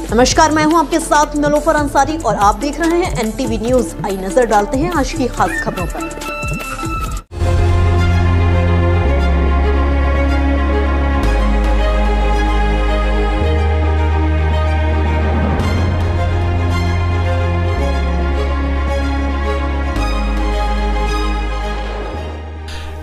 नमस्कार, मैं हूं आपके साथ निलोफर अंसारी और आप देख रहे हैं एनटीवी न्यूज। आई नजर डालते हैं आज की खास खबरों पर।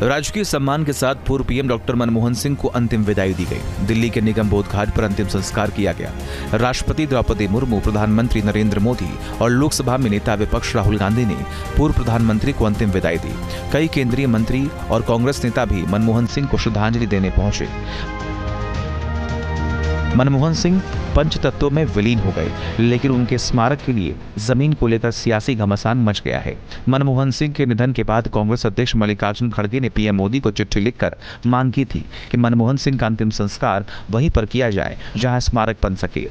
राजकीय सम्मान के साथ पूर्व पीएम डॉक्टर मनमोहन सिंह को अंतिम विदाई दी गई। दिल्ली के निगम बोध घाट पर अंतिम संस्कार किया गया। राष्ट्रपति द्रौपदी मुर्मू, प्रधानमंत्री नरेंद्र मोदी और लोकसभा में नेता विपक्ष राहुल गांधी ने पूर्व प्रधानमंत्री को अंतिम विदाई दी। कई केंद्रीय मंत्री और कांग्रेस नेता भी मनमोहन सिंह को श्रद्धांजलि देने पहुंचे। मनमोहन सिंह पंचतत्वों में विलीन हो गए, लेकिन उनके स्मारक के लिए जमीन को लेकर सियासी घमासान मच गया है। मनमोहन सिंह के निधन के बाद कांग्रेस अध्यक्ष मल्लिकार्जुन खड़गे ने पीएम मोदी को चिट्ठी लिखकर मांग की थी कि मनमोहन सिंह का अंतिम संस्कार वहीं पर किया जाए जहां स्मारक बन सके।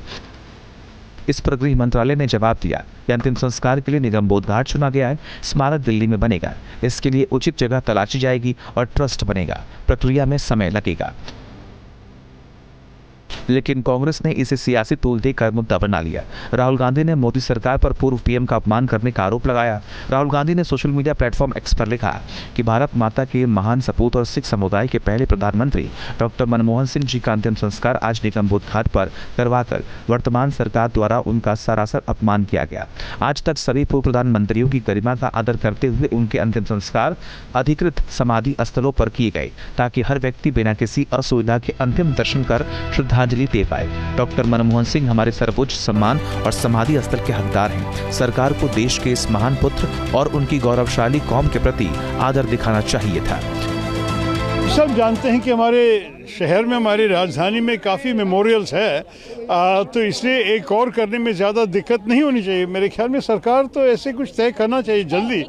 इस पर गृह मंत्रालय ने जवाब दिया कि अंतिम संस्कार के लिए निगम बोध घाट चुना गया है, स्मारक दिल्ली में बनेगा। इसके लिए उचित जगह तलाशी जाएगी और ट्रस्ट बनेगा। प्रक्रिया में समय लगेगा, लेकिन कांग्रेस ने इसे सियासी तूल देकर मुद्दा बना लिया। राहुल गांधी ने मोदी सरकार पर पूर्व पीएम का अपमान करने का आरोप लगाया। राहुल गांधी ने सोशल मीडिया प्लेटफॉर्म एक्स पर लिखा कि भारत माता के महान सपूत और सिख समुदाय के पहले प्रधानमंत्री डॉक्टर मनमोहन सिंह जी का अंतिम संस्कार आज निगम बोध घाट पर करवाकर वर्तमान सरकार द्वारा उनका सरासर अपमान किया गया। आज तक सभी पूर्व प्रधानमंत्रियों की गरिमा का आदर करते हुए उनके अंतिम संस्कार अधिकृत समाधि स्थलों पर किए गए, ताकि हर व्यक्ति बिना किसी असुविधा के अंतिम दर्शन कर श्रद्धांजलि दे पाए। डॉक्टर मनमोहन सिंह हमारे सर्वोच्च सम्मान और समाधि स्थल के हकदार हैं। सरकार को देश के इस महान पुत्र और उनकी गौरवशाली कौम के प्रति आदर दिखाना चाहिए था। सब जानते हैं कि हमारे शहर में, हमारी राजधानी में काफ़ी मेमोरियल्स है, तो इसलिए एक और करने में ज़्यादा दिक्कत नहीं होनी चाहिए। मेरे ख्याल में सरकार तो ऐसे कुछ तय करना चाहिए जल्दी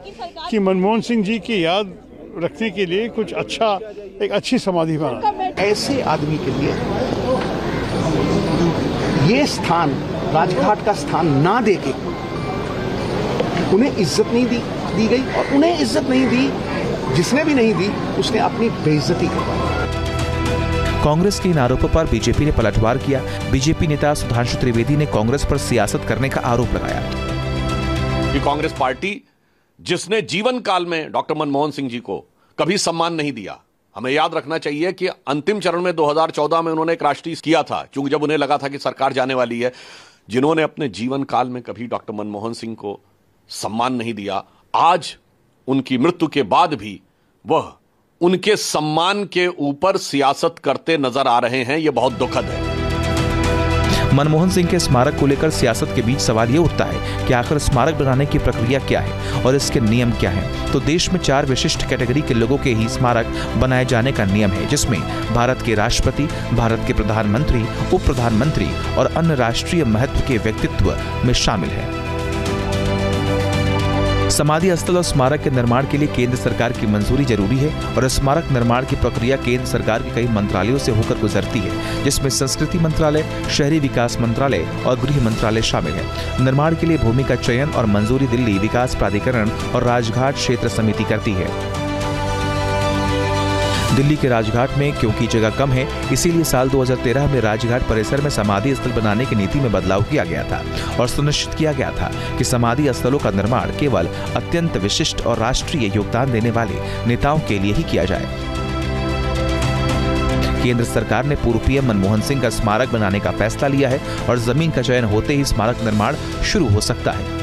कि मनमोहन सिंह जी की याद रखने के लिए कुछ अच्छा, एक अच्छी समाधि बना। ऐसे आदमी के लिए ये स्थान, राजघाट का स्थान ना देके उन्हें इज्जत नहीं दी गई, और उन्हें इज्जत नहीं दी, जिसने भी नहीं दी उसने अपनी बेइज्जती की। कांग्रेस के इन आरोपों पर बीजेपी ने पलटवार किया। बीजेपी नेता सुधांशु त्रिवेदी ने कांग्रेस पर सियासत करने का आरोप लगाया। ये कांग्रेस पार्टी जिसने जीवन काल में डॉक्टर मनमोहन सिंह जी को कभी सम्मान नहीं दिया। हमें याद रखना चाहिए कि अंतिम चरण में 2014 में उन्होंने एक राष्ट्रीय किया था, क्योंकि जब उन्हें लगा था कि सरकार जाने वाली है। जिन्होंने अपने जीवन काल में कभी डॉक्टर मनमोहन सिंह को सम्मान नहीं दिया, आज उनकी मृत्यु के बाद भी वह उनके सम्मान के ऊपर सियासत करते नजर आ रहे हैं। यह बहुत दुखद है। मनमोहन सिंह के स्मारक को लेकर सियासत के बीच सवाल ये उठता है कि आखिर स्मारक बनाने की प्रक्रिया क्या है और इसके नियम क्या हैं। तो देश में 4 विशिष्ट कैटेगरी के लोगों के ही स्मारक बनाए जाने का नियम है, जिसमें भारत के राष्ट्रपति, भारत के प्रधानमंत्री, उप प्रधानमंत्री और अन्य राष्ट्रीय महत्व के व्यक्तित्व में शामिल है। समाधि स्थल और स्मारक के निर्माण के लिए केंद्र सरकार की मंजूरी जरूरी है, और स्मारक निर्माण की प्रक्रिया केंद्र सरकार के कई मंत्रालयों से होकर गुजरती है, जिसमें संस्कृति मंत्रालय, शहरी विकास मंत्रालय और गृह मंत्रालय शामिल है। निर्माण के लिए भूमि का चयन और मंजूरी दिल्ली विकास प्राधिकरण और राजघाट क्षेत्र समिति करती है। दिल्ली के राजघाट में क्योंकि जगह कम है, इसीलिए साल 2013 में राजघाट परिसर में समाधि स्थल बनाने की नीति में बदलाव किया गया था और सुनिश्चित किया गया था कि समाधि स्थलों का निर्माण केवल अत्यंत विशिष्ट और राष्ट्रीय योगदान देने वाले नेताओं के लिए ही किया जाए। केंद्र सरकार ने पूर्व पीएम मनमोहन सिंह का स्मारक बनाने का फैसला लिया है और जमीन का चयन होते ही स्मारक निर्माण शुरू हो सकता है।